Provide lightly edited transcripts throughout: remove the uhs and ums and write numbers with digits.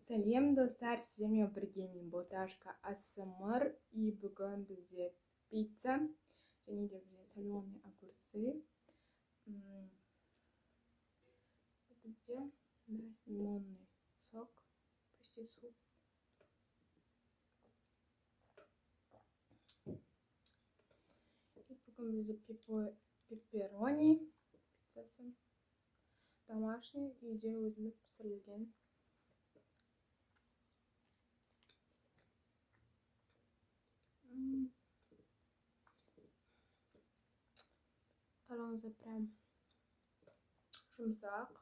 Сәлем достар, сіздермен бірге мен Боташка АСМР. И бүгін бізде пицца, және де бізде соленые огурцы. Бізде лимонный сок, почти суп. И бүгін бізде пепперони пиццасы. Домашний, үйде өзіміз пісірілген. Қараңыздар, прям жұмсақ.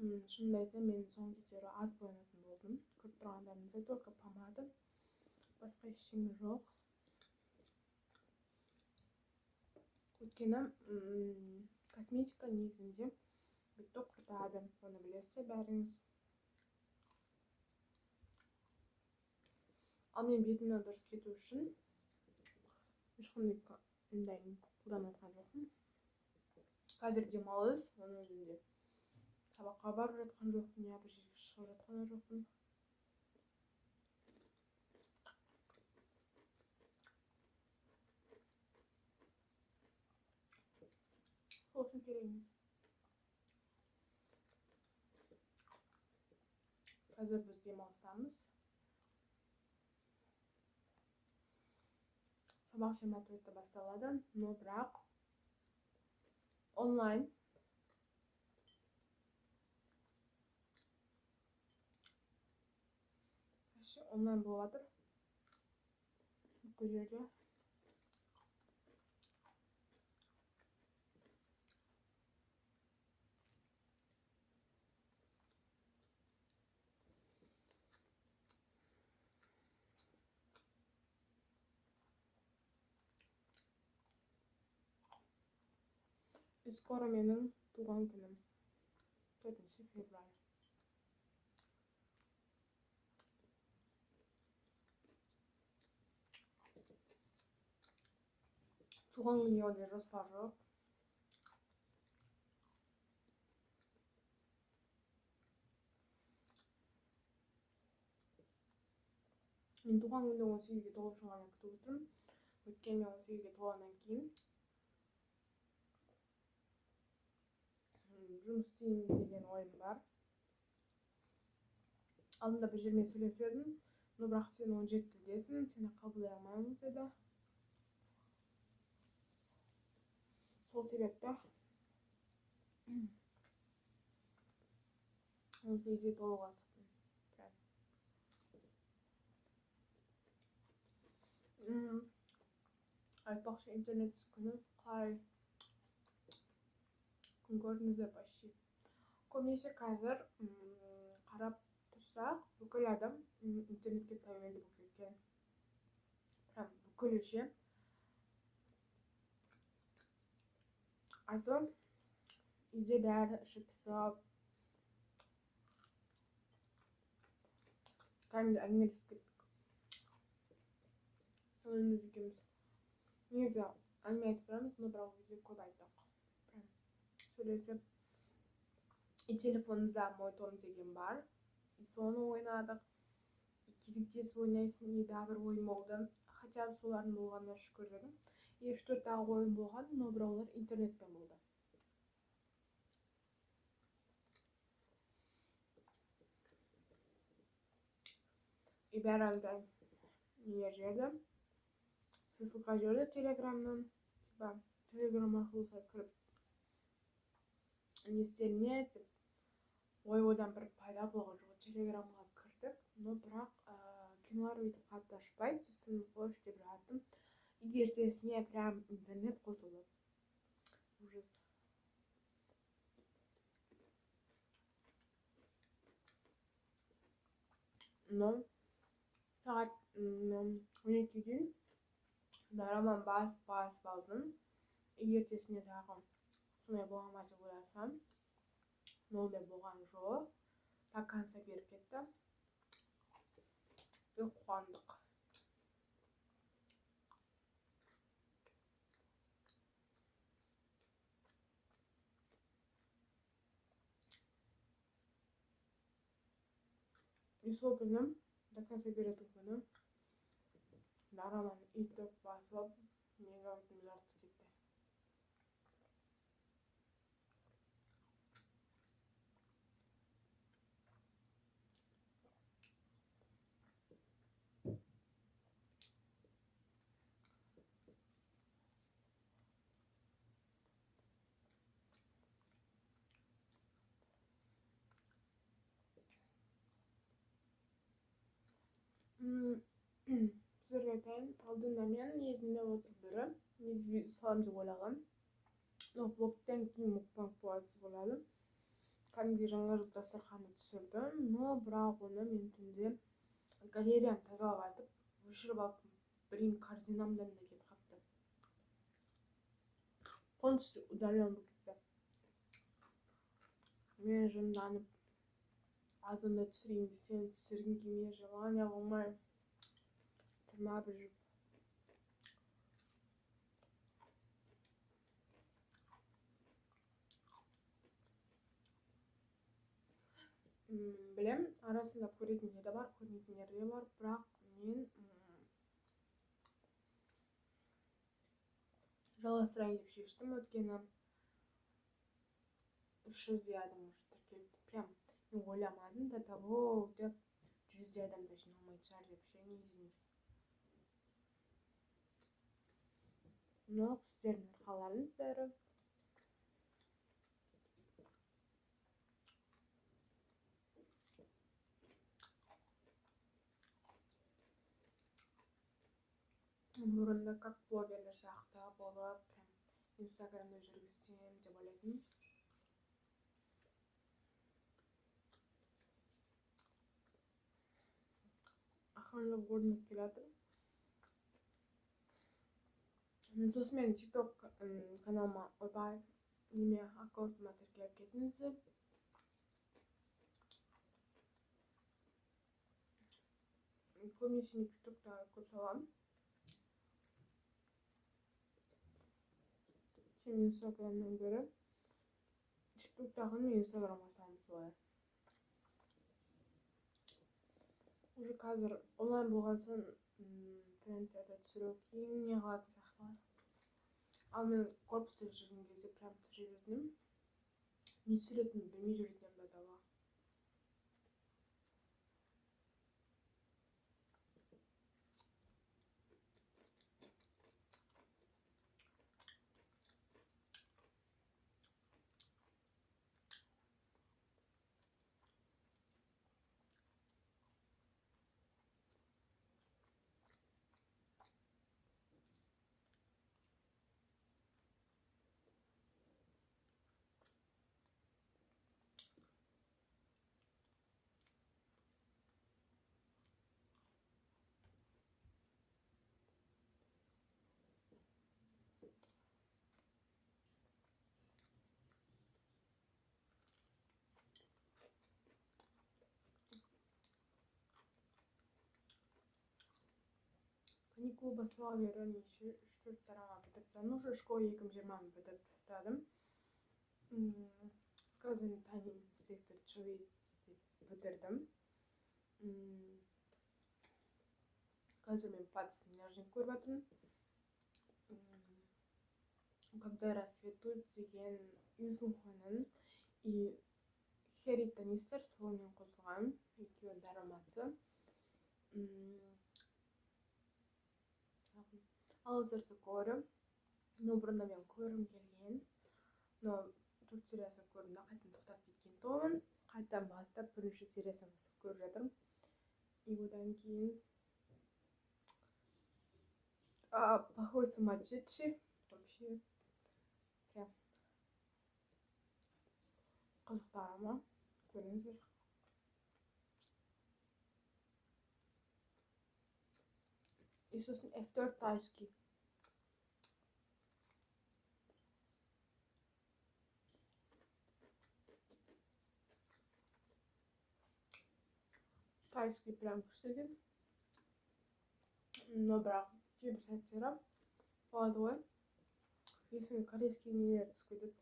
Шынымды айтсам, мен соңғы кездері аз боянатын болдым. Көріп тұрғандарыңыздай, только помада, басқа ештеңе жоқ. Өйткені косметика негізінде бетті құртады, оны білесіздер бәріңіз. Ал мен бетімді дұрыс ету үшін ешқандай қолданып жатқан жоқпын. Қазір демалыс, оның өзінде сабаққа барып жатқан жоқпын, я бір жерге шығып жатқан жоқпын. Сол үшін керек емес. Қазір біз демалыстамыз. Сабақ 24-те басталады, но бірақ онлайн. Онлайн болады бүкіл жерде. И скоро менің туған күнім, 4 февраль. Туған күнге ондай жоспар жоқ. Мен туған күнде 18-ге толып шығғанын күтіп отырмын. Өйткені мен 18-ге толғаннан кейін жұмыс істеймін деген ойым бар. Алдында бір жермен сөйлесіп едім, но бірақ сен 17 тілдесің, сені қабылдай алмаймыз деді. Сол себепті 18-ге толуға асықтым. Айтпақшы, интернет күні қалай күн көрдіңіздер почти. Көбінесе қазір қарап тұрсақ, бүкіл адам интернетке тәуелді болып кеткен. Бүкілі ше. Аты үйде бәрі іші пысып, кәдімгі әңгімелесіп кеттік. Сіңіліміз екеуміз. Негізі әңгіме айтып тұрамыз, но бірақ кезде көп айттық. Сөйлесіп, и телефонымызда мой том деген бар. И соны ойнадық. Кезіктесіп ойнайсың, и да бір ойын болды. Хотя солардың болғанына шүкір дедім. И 3-4 тағы ойын болған, но бірақ олар интернетпен болды. бәрі андай нелер жіберді, ссылка жіберді телеграмнан, типа телеграм арқылы кіріп не істеріне деп одан бір пайда болған жоқ. Телеграмға кірдік, но бірақ кинолар өйтіп қатты ашпайды, сосын қош деп жаттым. И ертесіне прям интернет қосылды. Ужас. Но сағат 12-ден роман басып алдым. Ертесіне тағы сондай болған ма деп ойласам, нолдай болған жоқ. Так конца беріп кетті. Қуандық. И сол күні, до конца беретін күні, роман үйтіп басып, мегабайттың жартысы кетті. Сіздерге айтайын, алдында мен есімде 31-і, видео салам деп ойлағам. Но влогтан кейін мукбанг болады деп ойладым. Кәдімгі жаңа жыл дастарханы түсірдім, но бірақ оны мен түнде галереяны тазалап айтып, өшіріп алыппын. Бірін корзинамдан да кетіп қапты. Полностью удален болып кетті. Мен жынданып, азында түсірейін десем, түсіргім келмей, желание болмай, тырнап жүріп. Білем, арасында көретіндер де бар, көрмейтіндер де бар, бірақ мен жалғастырайын деп шештім. Өткені 300 адам уже тіркелді. Прям мен ойламадым, до того деп 100 адам да жиналмайтын шығар деп ше, негізінде. Но сіздердің арқаларыңыз бәрі. Бұрында как блогерлер сияқты болып, прям инстаграмда жүргізсем деп ойлайтын. Ақырындап көрініп келатыр. Сосын мен тикток каналыма, ойбай, аккаунтыма тіркеліп кетіңіздер. Көбінесе мен тиктокта көп саламын. Сен инстаграмнан гөрі тиктоктағын мен инстаграмға саламын солай. Уже қазір онлайн болған соң трендтерді түсіру кейін не қалатын сақталады. Ал мен корпуста жүрген кезде прям түсіре бердім. Не түсіретінімді білмей жүрдім ба дала. Каникул бастала бері неше 3-4 тарама бітіріп тастадым. Уже школа 2020-ны бітіріп тастадым. Сказано тайный инспектор Чуит бітірдім. Қазір мен пацан нежник көріп жатырмын. Когда расцветут деген Юсунханың и Херри Танистер солымен қосылған екеуі дорамасы. Ağız arası ko'rim. No burunda men ko'rim kelgen. No 4 seriyasini ko'rdim da qaytadan to'xtab ketgan to'g'ri. Qaytadan boshlab birinchi seriyasini ko'rib жатырмын. И одан keyin плохой сумасшедший. Вообще прям қызықтарыма көріңіздер. И сосын F4 тайский. Тайский прям күшті екен. Но бірақ кейбір сәттері болады ғой. Есіме корейский нелер түсіп кетеді.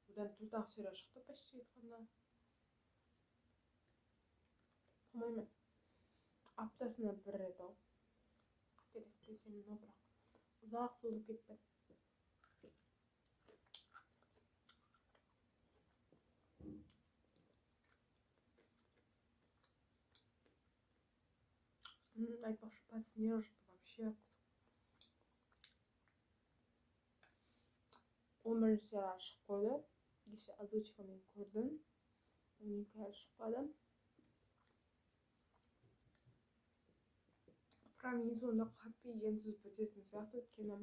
Одан 4 серия шықты почти айтқанда. По-моему, аптасына бір рет ау. Қателеспесем, но бірақ ұзақ созылып кетті. Айтпақшы подснежник вообще қызық. 11 серия шығып қойды. Кеше озвучкамен көрдім. 12 әлі шықпады. Прям ең соңында қапи енсіз бітетін сияқты, өйткені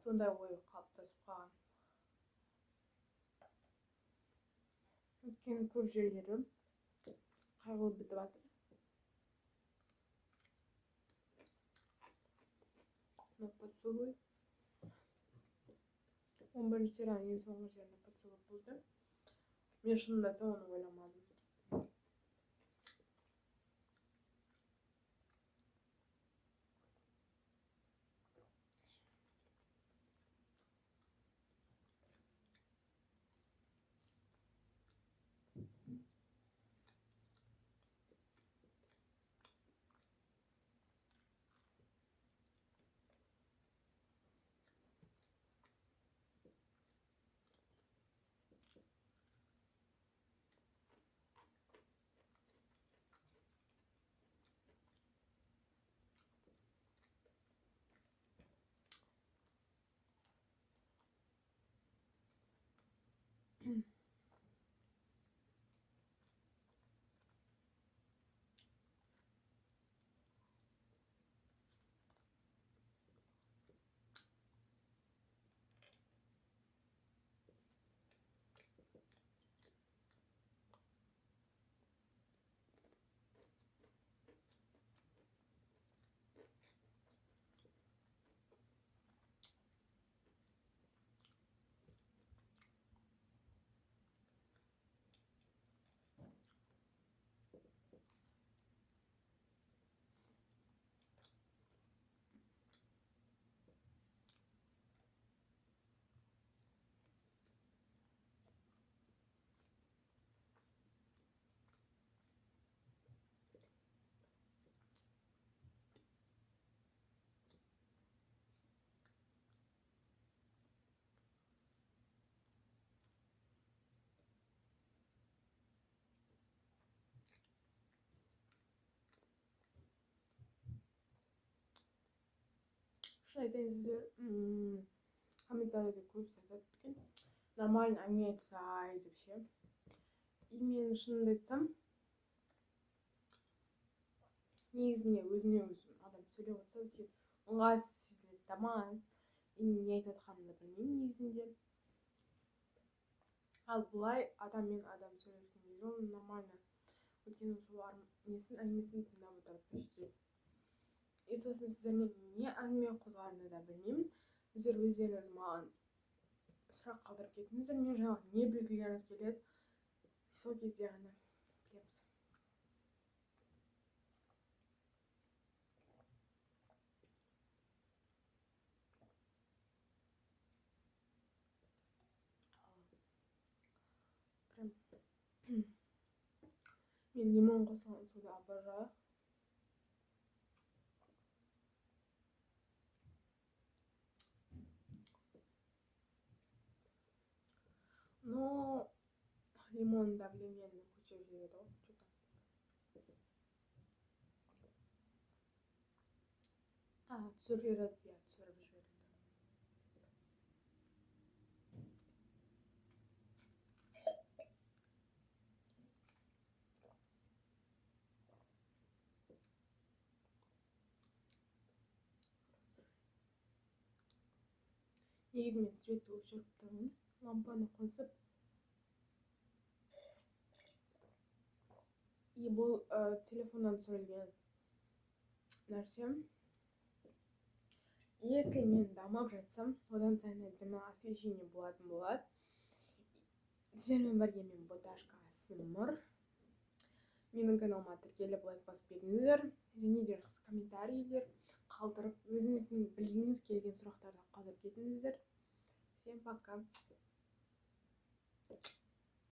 сондай ой қалыптасып қалған. Өйткені көп жерлері қайғылы бітіп жатыр. Но поцелуй. 11 серияның ең соңғы жерінде поцелуй болды. Мен шынында да оны ойламадым. Шын айтайын сіздер, комментарийде көбісі айтады екен, нормально әңгіме айтсай деп ше. И мен шынымды айтсам, негізінде өзіме өзім адам сөйлеп отырса өте ыңғайсыз сезіледі да маған. Не айтып жатқанымды білмеймін негізінде. Ал бұлай адаммен адам сөйлескен кезде ол нормально. Өйткені солар несін әңгімесін тыңдап отырып почти. И сосын сіздермен не әңгіме қозғарымды да білмеймін. Сіздер өздеріңіз маған сұрақ қалдырып кетіңіздер, мен жаңағы не білгілеріңіз келеді, сол кезде ғана білеміз. Мен лимон қосқан суды обожаю. Но лимон давленияны көтеріп жібереді ғой что-то. Түсіріп жібереді, иә, түсіріп жібереді. Негізі мен светті өшіріп тұрмын, лампаны қосып. И бұл телефоннан түсірілген нәрсе. Если мен дамып жатсам, одан сайын әдемі освещение болатын болады. Сіздермен бірге мен Боташка Асмыр. Менің каналыма тіркеліп лайк басып кетіңіздер, және де жақсы комментарийлер қалдырып, өзіңіздің білгіңіз келген сұрақтарды қалдырып кетіңіздер. Всем пока.